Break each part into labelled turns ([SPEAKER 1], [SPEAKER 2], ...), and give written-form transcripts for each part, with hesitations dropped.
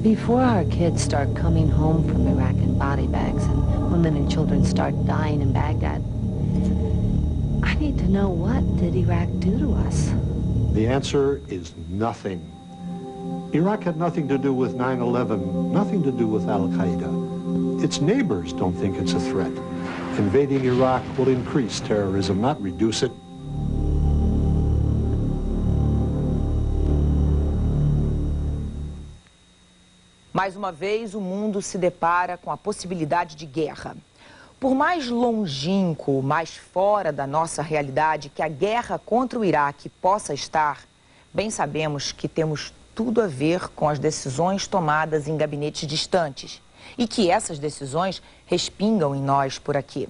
[SPEAKER 1] Before our kids start coming home from Iraq in body bags and women and children start dying in Baghdad, I need to know, what did Iraq do to us?
[SPEAKER 2] The answer is nothing. Iraq had nothing to do with 9/11, nothing to do with Al-Qaeda. Its neighbors don't think it's a threat. Invading Iraq will increase terrorism, not reduce it.
[SPEAKER 3] Mais uma vez, o mundo se depara com a possibilidade de guerra. Por mais longínquo, mais fora da nossa realidade que a guerra contra o Iraque possa estar, bem sabemos que temos tudo a ver com as decisões tomadas em gabinetes distantes e que essas decisões respingam em nós por aqui.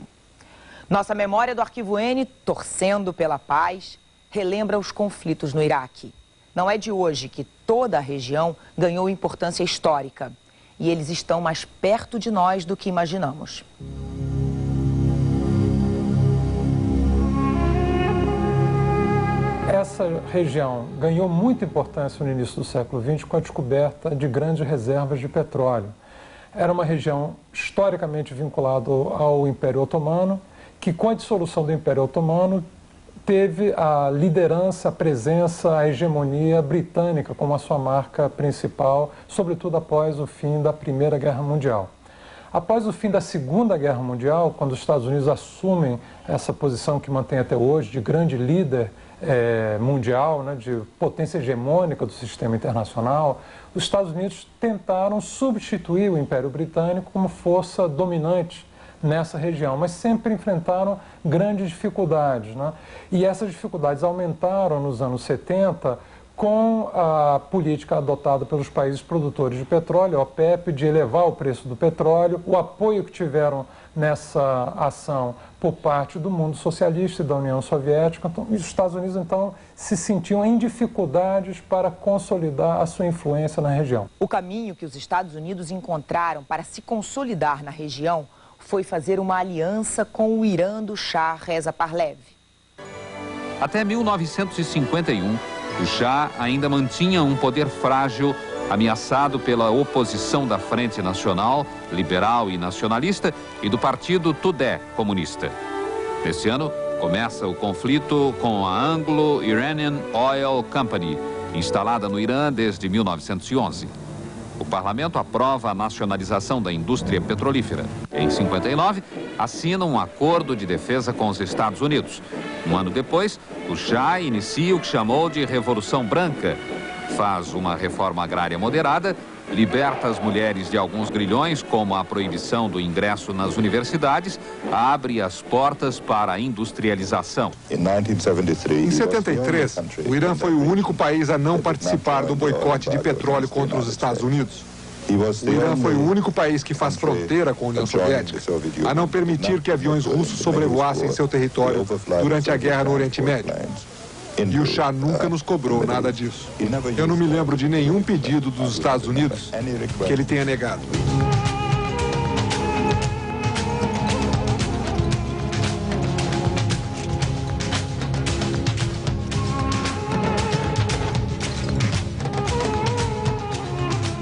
[SPEAKER 3] Nossa memória do Arquivo N, torcendo pela paz, relembra os conflitos no Iraque. Não é de hoje que toda a região ganhou importância histórica e eles estão mais perto de nós do que imaginamos.
[SPEAKER 4] Essa região ganhou muita importância no início do século XX com a descoberta de grandes reservas de petróleo. Era uma região historicamente vinculada ao Império Otomano, que com a dissolução do Império Otomano teve a liderança, a presença, a hegemonia britânica como a sua marca principal, sobretudo após o fim da Primeira Guerra Mundial. Após o fim da Segunda Guerra Mundial, quando os Estados Unidos assumem essa posição que mantém até hoje de grande líder mundial, né, de potência hegemônica do sistema internacional, os Estados Unidos tentaram substituir o Império Britânico como força dominante nessa região, mas sempre enfrentaram grandes dificuldades, né? E essas dificuldades aumentaram nos anos 70 com a política adotada pelos países produtores de petróleo, a OPEP, de elevar o preço do petróleo, o apoio que tiveram nessa ação por parte do mundo socialista e da União Soviética. Então, os Estados Unidos, então, se sentiam em dificuldades para consolidar a sua influência na região.
[SPEAKER 3] O caminho que os Estados Unidos encontraram para se consolidar na região foi fazer uma aliança com o Irã do Shah Reza Pahlavi.
[SPEAKER 5] Até 1951, o Shah ainda mantinha um poder frágil, ameaçado pela oposição da Frente Nacional, liberal e nacionalista, e do partido Tudeh, comunista. Nesse ano, começa o conflito com a Anglo-Iranian Oil Company, instalada no Irã desde 1911. O parlamento aprova a nacionalização da indústria petrolífera. Em 59, assina um acordo de defesa com os Estados Unidos. Um ano depois, o Shah inicia o que chamou de Revolução Branca. Faz uma reforma agrária moderada, liberta as mulheres de alguns grilhões, como a proibição do ingresso nas universidades, abre as portas para a industrialização.
[SPEAKER 6] Em 73, o Irã foi o único país a não participar do boicote de petróleo contra os Estados Unidos. O Irã foi o único país que faz fronteira com a União Soviética a não permitir que aviões russos sobrevoassem seu território durante a guerra no Oriente Médio. E o Shah nunca nos cobrou nada disso. Eu não me lembro de nenhum pedido dos Estados Unidos que ele tenha negado.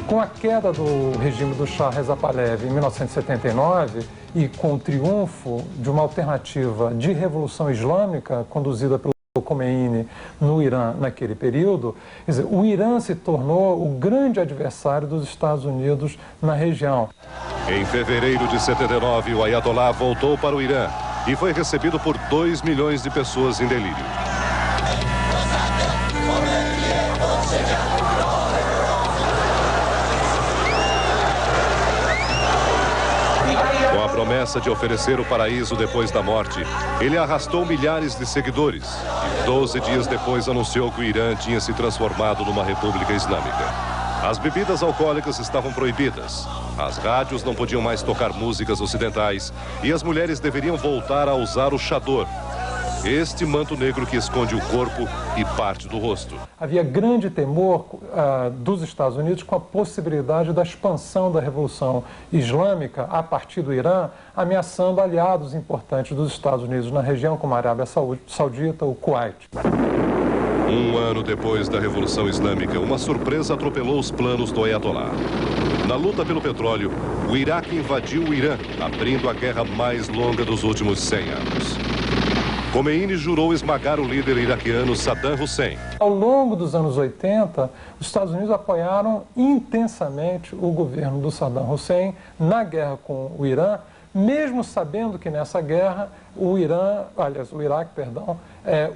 [SPEAKER 4] Com a queda do regime do Shah Reza Pahlavi em 1979 e com o triunfo de uma alternativa de revolução islâmica conduzida pelo Khomeini no Irã naquele período, quer dizer, o Irã se tornou o grande adversário dos Estados Unidos na região.
[SPEAKER 7] Em fevereiro de 79, o Ayatollah voltou para o Irã e foi recebido por 2 milhões de pessoas em delírio. Com a promessa de oferecer o paraíso depois da morte, ele arrastou milhares de seguidores. E 12 dias depois anunciou que o Irã tinha se transformado numa república islâmica. As bebidas alcoólicas estavam proibidas, as rádios não podiam mais tocar músicas ocidentais e as mulheres deveriam voltar a usar o chador, este manto negro que esconde o corpo e parte do rosto.
[SPEAKER 4] Havia grande temor dos Estados Unidos com a possibilidade da expansão da Revolução Islâmica a partir do Irã, ameaçando aliados importantes dos Estados Unidos na região, como a Arábia Saudita, o Kuwait.
[SPEAKER 7] Um ano depois da Revolução Islâmica, uma surpresa atropelou os planos do Ayatollah. Na luta pelo petróleo, o Iraque invadiu o Irã, abrindo a guerra mais longa dos últimos 100 anos. Khomeini jurou esmagar o líder iraquiano Saddam Hussein.
[SPEAKER 4] Ao longo dos anos 80, os Estados Unidos apoiaram intensamente o governo do Saddam Hussein na guerra com o Irã, mesmo sabendo que nessa guerra o Iraque,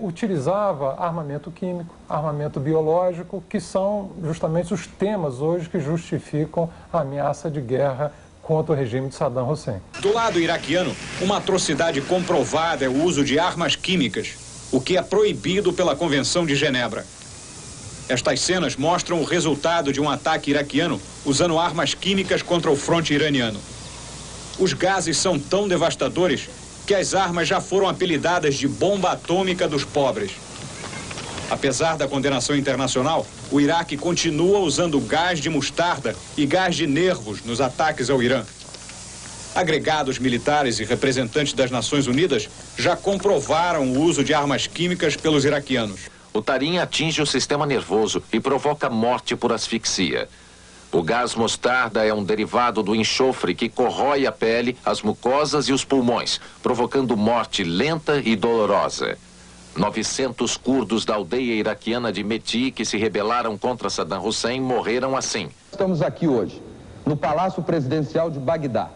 [SPEAKER 4] utilizava armamento químico, armamento biológico, que são justamente os temas hoje que justificam a ameaça de guerra contra o regime de Saddam Hussein.
[SPEAKER 8] Do lado iraquiano, uma atrocidade comprovada é o uso de armas químicas, o que é proibido pela Convenção de Genebra. Estas cenas mostram o resultado de um ataque iraquiano usando armas químicas contra o fronte iraniano. Os gases são tão devastadores que as armas já foram apelidadas de bomba atômica dos pobres. Apesar da condenação internacional, o Iraque continua usando gás de mostarda e gás de nervos nos ataques ao Irã. Agregados militares e representantes das Nações Unidas já comprovaram o uso de armas químicas pelos iraquianos.
[SPEAKER 9] O tarim atinge o sistema nervoso e provoca morte por asfixia. O gás mostarda é um derivado do enxofre que corrói a pele, as mucosas e os pulmões, provocando morte lenta e dolorosa. 900 curdos da aldeia iraquiana de Meti, que se rebelaram contra Saddam Hussein, morreram assim.
[SPEAKER 10] Estamos aqui hoje, no Palácio Presidencial de Bagdá.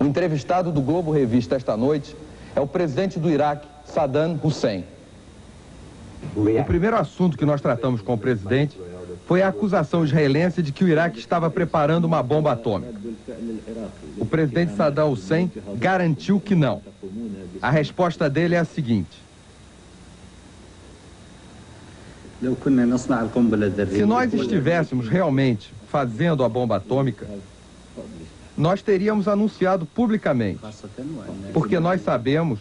[SPEAKER 10] O entrevistado do Globo Revista esta noite é o presidente do Iraque, Saddam Hussein. O primeiro assunto que nós tratamos com o presidente foi a acusação israelense de que o Iraque estava preparando uma bomba atômica. O presidente Saddam Hussein garantiu que não. A resposta dele é a seguinte: se nós estivéssemos realmente fazendo a bomba atômica, nós teríamos anunciado publicamente, porque nós sabemos,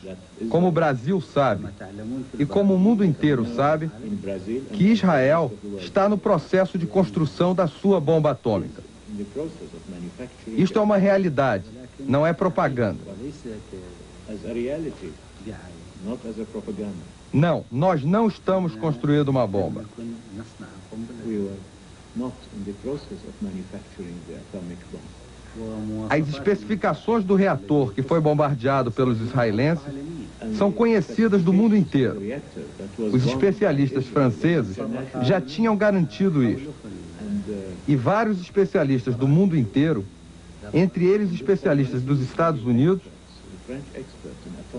[SPEAKER 10] como o Brasil sabe, e como o mundo inteiro sabe, que Israel está no processo de construção da sua bomba atômica. Isto é uma realidade, não é propaganda. Não, nós não estamos construindo uma bomba. As especificações do reator que foi bombardeado pelos israelenses são conhecidas do mundo inteiro. Os especialistas franceses já tinham garantido isso. E vários especialistas do mundo inteiro, entre eles especialistas dos Estados Unidos,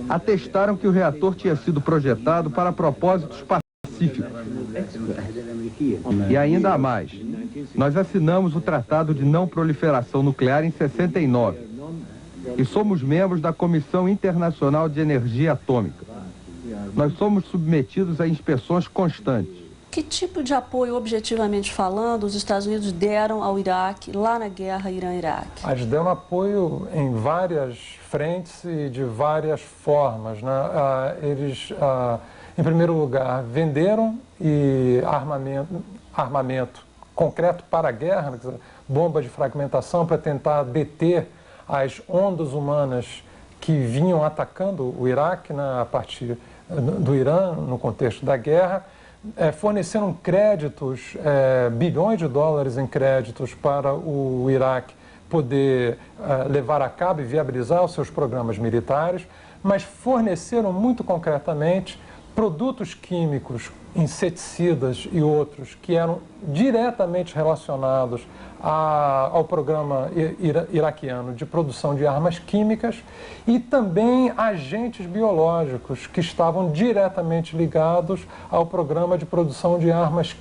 [SPEAKER 10] atestaram que o reator tinha sido projetado para propósitos pacíficos. E ainda há mais. Nós assinamos o Tratado de Não Proliferação Nuclear em 69 e somos membros da Comissão Internacional de Energia Atômica. Nós somos submetidos a inspeções constantes.
[SPEAKER 11] Que tipo de apoio, objetivamente falando, os Estados Unidos deram ao Iraque lá na guerra Irã-Iraque?
[SPEAKER 4] Eles deram apoio em várias frentes e de várias formas, né? Eles, em primeiro lugar, venderam armamento concreto para a guerra, né? Bomba de fragmentação para tentar deter as ondas humanas que vinham atacando o Iraque, né, a partir do Irã, no contexto da guerra. Forneceram créditos, bilhões de dólares em créditos para o Iraque poder levar a cabo e viabilizar os seus programas militares, mas forneceram muito concretamente produtos químicos, inseticidas e outros que eram diretamente relacionados ao programa iraquiano de produção de armas químicas e também agentes biológicos que estavam diretamente ligados ao programa de produção de armas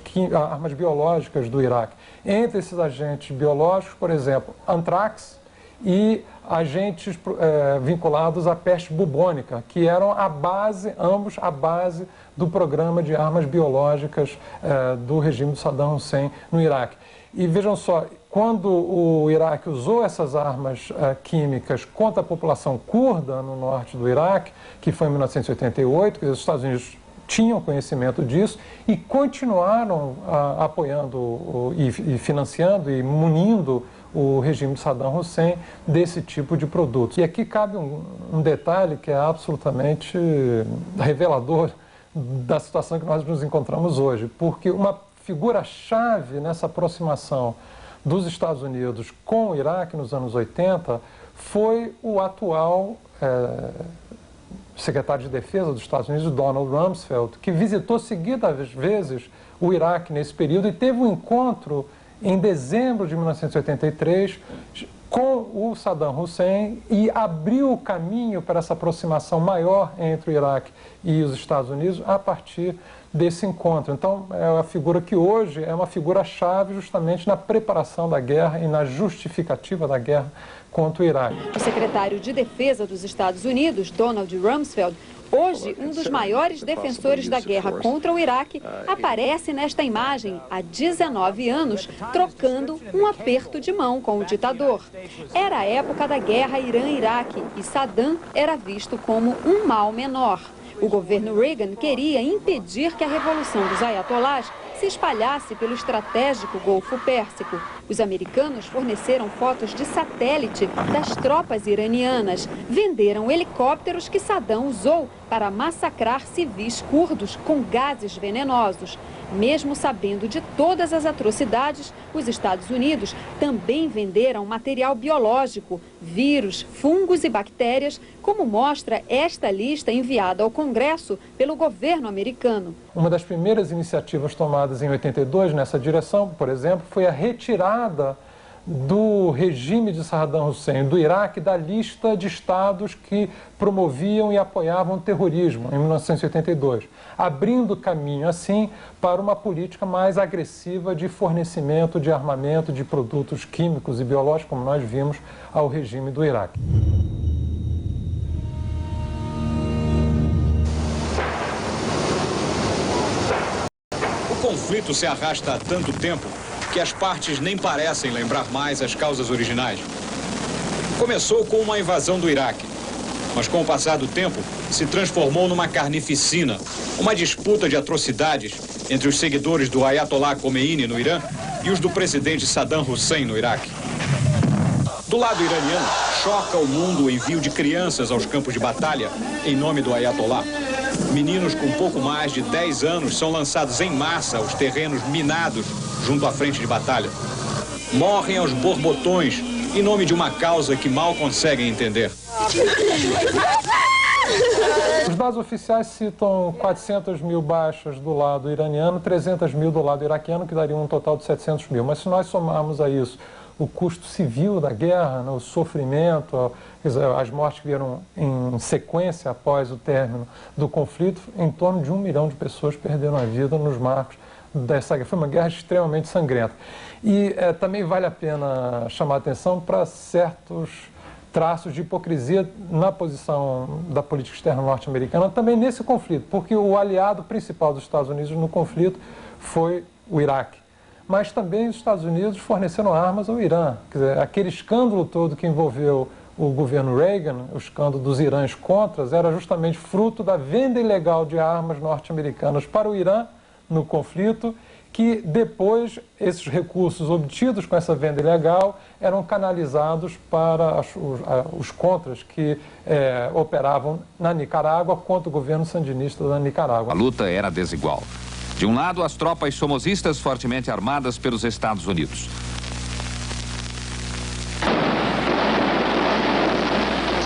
[SPEAKER 4] biológicas do Iraque. Entre esses agentes biológicos, por exemplo, antrax e agentes vinculados à peste bubônica, que eram ambos a base do programa de armas biológicas do regime de Saddam Hussein no Iraque. E vejam só, quando o Iraque usou essas armas químicas contra a população curda no norte do Iraque, que foi em 1988, que os Estados Unidos tinham conhecimento disso e continuaram apoiando e financiando e munindo o regime de Saddam Hussein desse tipo de produto. E aqui cabe um detalhe que é absolutamente revelador da situação que nós nos encontramos hoje, porque uma figura-chave nessa aproximação dos Estados Unidos com o Iraque nos anos 80 foi o atual secretário de Defesa dos Estados Unidos, Donald Rumsfeld, que visitou seguidas vezes o Iraque nesse período e teve um encontro em dezembro de 1983 com o Saddam Hussein e abriu o caminho para essa aproximação maior entre o Iraque e os Estados Unidos a partir desse encontro. Então, é uma figura que hoje é uma figura-chave justamente na preparação da guerra e na justificativa da guerra contra o Iraque.
[SPEAKER 12] O secretário de Defesa dos Estados Unidos, Donald Rumsfeld, hoje um dos maiores defensores da guerra contra o Iraque, aparece nesta imagem há 19 anos, trocando um aperto de mão com o ditador. Era a época da guerra Irã-Iraque e Saddam era visto como um mal menor. O governo Reagan queria impedir que a revolução dos ayatolás se espalhasse pelo estratégico Golfo Pérsico. Os americanos forneceram fotos de satélite das tropas iranianas, venderam helicópteros que Saddam usou para massacrar civis curdos com gases venenosos. Mesmo sabendo de todas as atrocidades, os Estados Unidos também venderam material biológico, vírus, fungos e bactérias, como mostra esta lista enviada ao Congresso pelo governo americano.
[SPEAKER 4] Uma das primeiras iniciativas tomadas em 82 nessa direção, por exemplo, foi a retirada do regime de Saddam Hussein, do Iraque, da lista de estados que promoviam e apoiavam o terrorismo em 1982, abrindo caminho, assim, para uma política mais agressiva de fornecimento de armamento, de produtos químicos e biológicos, como nós vimos, ao regime do Iraque.
[SPEAKER 8] O conflito se arrasta há tanto tempo que as partes nem parecem lembrar mais as causas originais. Começou com uma invasão do Iraque, mas com o passar do tempo se transformou numa carnificina, uma disputa de atrocidades entre os seguidores do Ayatollah Khomeini no Irã e os do presidente Saddam Hussein no Iraque. Do lado iraniano, choca o mundo o envio de crianças aos campos de batalha em nome do Ayatollah. Meninos com pouco mais de 10 anos são lançados em massa aos terrenos minados junto à frente de batalha. Morrem aos borbotões em nome de uma causa que mal conseguem entender.
[SPEAKER 4] Os dados oficiais citam 400 mil baixas do lado iraniano, 300 mil do lado iraquiano, que daria um total de 700 mil. Mas se nós somarmos a isso o custo civil da guerra, o sofrimento, as mortes que vieram em sequência após o término do conflito, em torno de 1 milhão de pessoas perderam a vida nos marcos dessa guerra. Foi uma guerra extremamente sangrenta. E também vale a pena chamar a atenção para certos traços de hipocrisia na posição da política externa norte-americana, também nesse conflito, porque o aliado principal dos Estados Unidos no conflito foi o Iraque. Mas também os Estados Unidos forneceram armas ao Irã. Quer dizer, aquele escândalo todo que envolveu o governo Reagan, o escândalo dos Irãs Contras, era justamente fruto da venda ilegal de armas norte-americanas para o Irã no conflito, que depois esses recursos obtidos com essa venda ilegal eram canalizados para os contras que operavam na Nicarágua contra o governo sandinista da Nicarágua.
[SPEAKER 5] A luta era desigual. De um lado, as tropas somozistas fortemente armadas pelos Estados Unidos.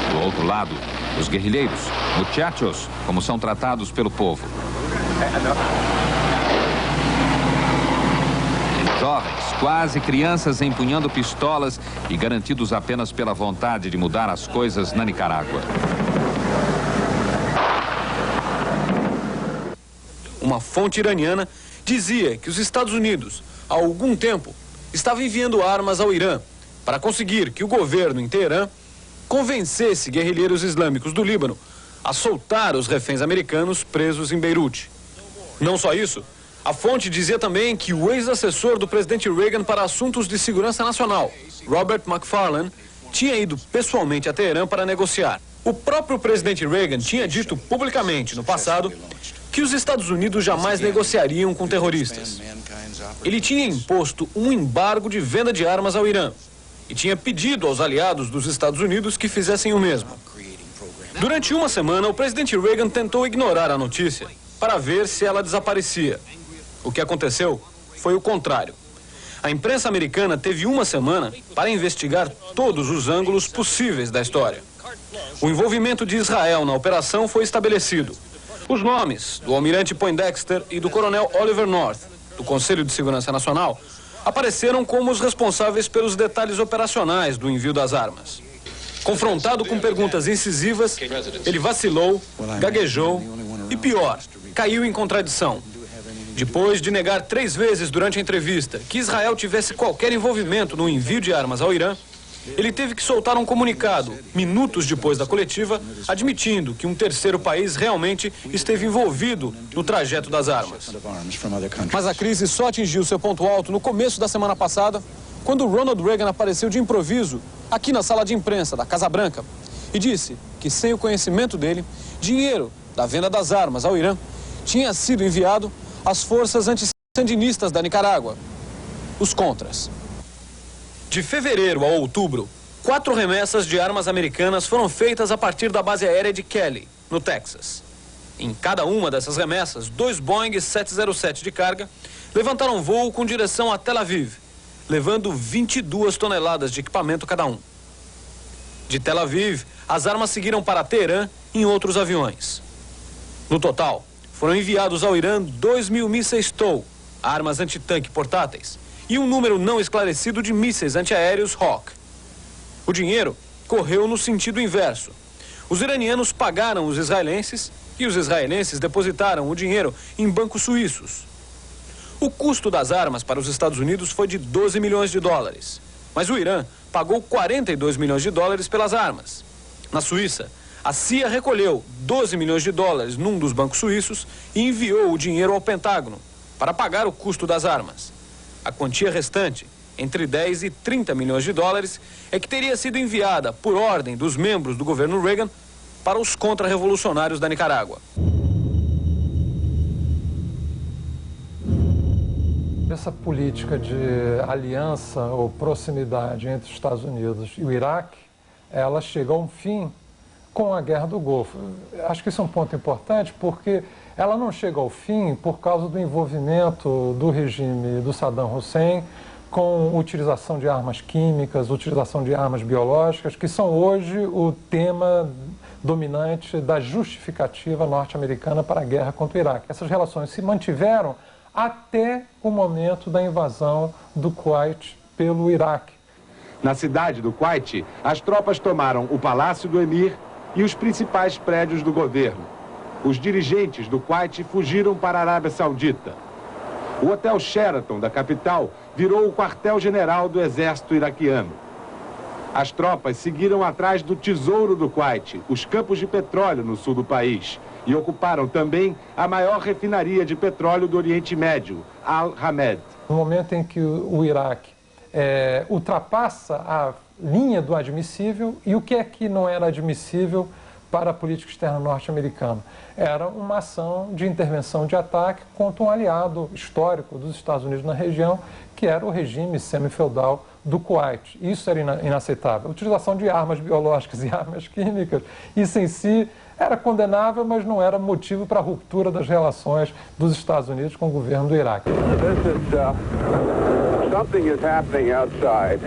[SPEAKER 5] Do outro lado, os guerrilheiros, muchachos, como são tratados pelo povo. Jovens, quase crianças empunhando pistolas e garantidos apenas pela vontade de mudar as coisas na Nicarágua.
[SPEAKER 13] Uma fonte iraniana dizia que os Estados Unidos, há algum tempo, estavam enviando armas ao Irã para conseguir que o governo em Teherã convencesse guerrilheiros islâmicos do Líbano a soltar os reféns americanos presos em Beirute. Não só isso, a fonte dizia também que o ex-assessor do presidente Reagan para assuntos de segurança nacional, Robert McFarlane, tinha ido pessoalmente a Teherã para negociar. O próprio presidente Reagan tinha dito publicamente no passado que os Estados Unidos jamais negociariam com terroristas. Ele tinha imposto um embargo de venda de armas ao Irã e tinha pedido aos aliados dos Estados Unidos que fizessem o mesmo. Durante uma semana, o presidente Reagan tentou ignorar a notícia para ver se ela desaparecia. O que aconteceu foi o contrário. A imprensa americana teve uma semana para investigar todos os ângulos possíveis da história. O envolvimento de Israel na operação foi estabelecido. Os nomes do almirante Poindexter e do coronel Oliver North, do Conselho de Segurança Nacional, apareceram como os responsáveis pelos detalhes operacionais do envio das armas. Confrontado com perguntas incisivas, ele vacilou, gaguejou e, pior, caiu em contradição. Depois de negar 3 vezes durante a entrevista que Israel tivesse qualquer envolvimento no envio de armas ao Irã, ele teve que soltar um comunicado, minutos depois da coletiva, admitindo que um terceiro país realmente esteve envolvido no trajeto das armas. Mas a crise só atingiu seu ponto alto no começo da semana passada, quando Ronald Reagan apareceu de improviso aqui na sala de imprensa da Casa Branca e disse que, sem o conhecimento dele, dinheiro da venda das armas ao Irã tinha sido enviado às forças antissandinistas da Nicarágua, os Contras. De fevereiro a outubro, 4 remessas de armas americanas foram feitas a partir da base aérea de Kelly, no Texas. Em cada uma dessas remessas, 2 Boeing 707 de carga levantaram voo com direção a Tel Aviv, levando 22 toneladas de equipamento cada um. De Tel Aviv, as armas seguiram para Teherã em outros aviões. No total, foram enviados ao Irã 2.000 mísseis TOW, armas antitanque portáteis, e um número não esclarecido de mísseis antiaéreos Hawk. O dinheiro correu no sentido inverso. Os iranianos pagaram os israelenses e os israelenses depositaram o dinheiro em bancos suíços. O custo das armas para os Estados Unidos foi de 12 milhões de dólares, mas o Irã pagou 42 milhões de dólares pelas armas. Na Suíça, a CIA recolheu 12 milhões de dólares num dos bancos suíços e enviou o dinheiro ao Pentágono para pagar o custo das armas. A quantia restante, entre 10 e 30 milhões de dólares, é que teria sido enviada por ordem dos membros do governo Reagan para os contra-revolucionários da Nicarágua.
[SPEAKER 4] Essa política de aliança ou proximidade entre os Estados Unidos e o Iraque, ela chega a um fim com a Guerra do Golfo. Acho que isso é um ponto importante porque ela não chega ao fim por causa do envolvimento do regime do Saddam Hussein com utilização de armas químicas, utilização de armas biológicas, que são hoje o tema dominante da justificativa norte-americana para a guerra contra o Iraque. Essas relações se mantiveram até o momento da invasão do Kuwait pelo Iraque.
[SPEAKER 14] Na cidade do Kuwait, as tropas tomaram o Palácio do Emir e os principais prédios do governo. Os dirigentes do Kuwait fugiram para a Arábia Saudita. O Hotel Sheraton da capital virou o quartel-general do exército iraquiano. As tropas seguiram atrás do tesouro do Kuwait, os campos de petróleo no sul do país, e ocuparam também a maior refinaria de petróleo do Oriente Médio, Al-Hamed.
[SPEAKER 4] No momento em que o Iraque ultrapassa a linha do admissível, e o que é que não era admissível para a política externa norte-americana? Era uma ação de intervenção de ataque contra um aliado histórico dos Estados Unidos na região, que era o regime semifeudal do Kuwait. Isso era inaceitável. A utilização de armas biológicas e armas químicas, isso em si era condenável, mas não era motivo para a ruptura das relações dos Estados Unidos com o governo do Iraque.
[SPEAKER 15] Something is happening outside.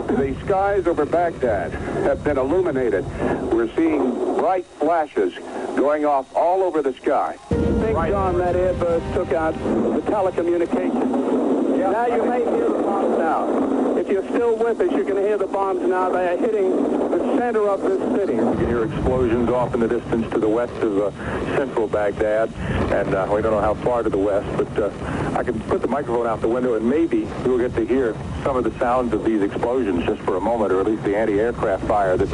[SPEAKER 15] The skies over Baghdad have been illuminated. We're seeing bright flashes going off all over the sky. Think, John, that Airbus took out the telecommunications. Yeah. Now you may hear the bombs now. If you're still with us, you can hear the bombs now. They are hitting the center of this city. You can hear explosions off in the distance to the west of central Baghdad, and we don't know how far to the west, but I can put the microphone out the window, and maybe we'll get to hear some of the sounds of these explosions just for a moment, or at least the anti-aircraft fire that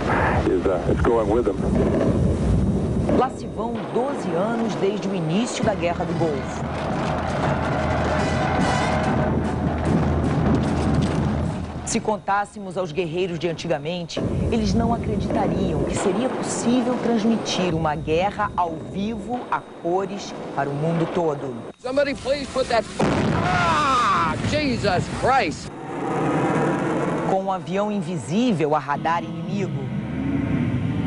[SPEAKER 15] is going with them.
[SPEAKER 3] Lá se vão 12 anos desde o início da Guerra do Golfo. Se contássemos aos guerreiros de antigamente, eles não acreditariam que seria possível transmitir uma guerra ao vivo, a cores, para o mundo todo.
[SPEAKER 16] Somebody please put that... Ah! Jesus Christ!
[SPEAKER 3] Com um avião invisível a radar inimigo,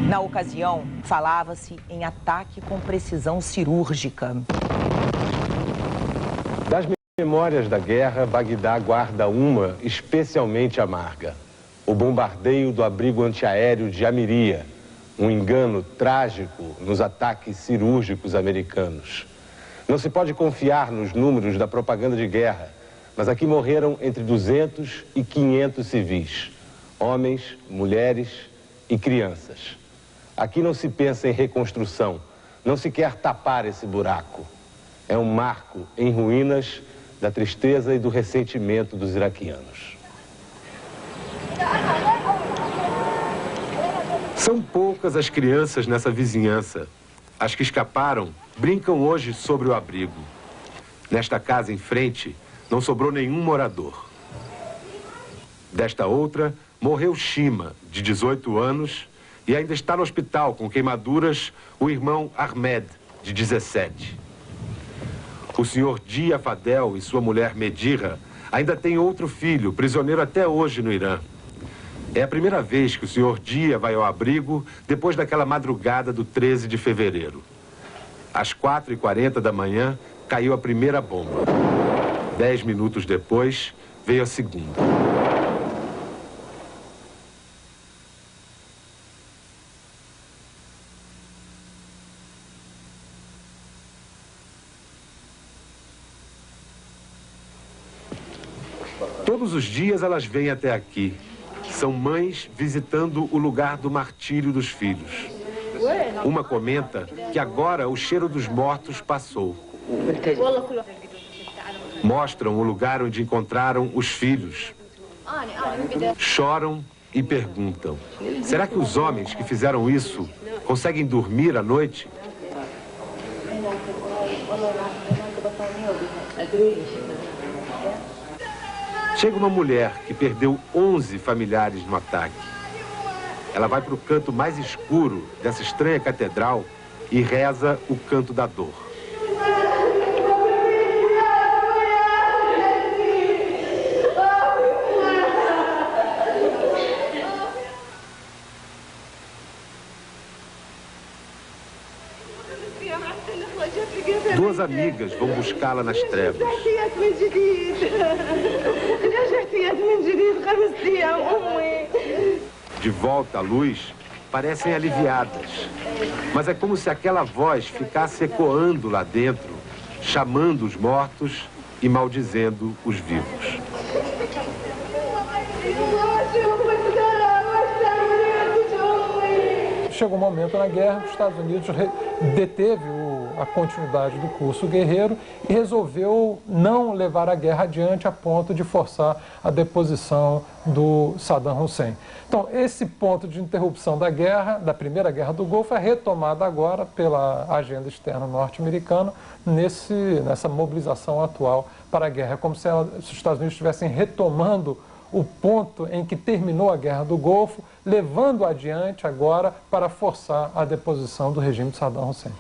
[SPEAKER 3] Na ocasião, falava-se em ataque com precisão cirúrgica.
[SPEAKER 14] Das memórias da guerra, Bagdá guarda uma especialmente amarga. O bombardeio do abrigo antiaéreo de Amiria, um engano trágico nos ataques cirúrgicos americanos. Não se pode confiar nos números da propaganda de guerra, mas aqui morreram entre 200 e 500 civis, homens, mulheres e crianças. Aqui não se pensa em reconstrução, não se quer tapar esse buraco. É um marco em ruínas da tristeza e do ressentimento dos iraquianos. São poucas as crianças nessa vizinhança. As que escaparam brincam hoje sobre o abrigo. Nesta casa em frente, não sobrou nenhum morador. Desta outra, morreu Shima, de 18 anos, e ainda está no hospital com queimaduras o irmão Ahmed, de 17. O senhor Dia Fadel e sua mulher Medira ainda têm outro filho, prisioneiro até hoje no Irã. É a primeira vez que o senhor Dia vai ao abrigo depois daquela madrugada do 13 de fevereiro. Às 4h40 da manhã, caiu a primeira bomba. 10 minutos depois, veio a segunda. Todos os dias elas vêm até aqui. São mães visitando o lugar do martírio dos filhos. Uma comenta que agora o cheiro dos mortos passou. Mostram o lugar onde encontraram os filhos. Choram e perguntam: será que os homens que fizeram isso conseguem dormir à noite? Chega uma mulher que perdeu 11 familiares no ataque. Ela vai para o canto mais escuro dessa estranha catedral e reza o canto da dor. Duas amigas vão buscá-la nas trevas. De volta à luz, parecem aliviadas. Mas é como se aquela voz ficasse ecoando lá dentro, chamando os mortos e maldizendo os vivos.
[SPEAKER 4] Chegou um momento na guerra que os Estados Unidos deteve a continuidade do curso guerreiro e resolveu não levar a guerra adiante a ponto de forçar a deposição do Saddam Hussein. Então, esse ponto de interrupção da guerra, da Primeira Guerra do Golfo, é retomado agora pela agenda externa norte-americana nessa mobilização atual para a guerra. É como se os Estados Unidos estivessem retomando o ponto em que terminou a Guerra do Golfo, levando adiante agora para forçar a deposição do regime de Saddam Hussein.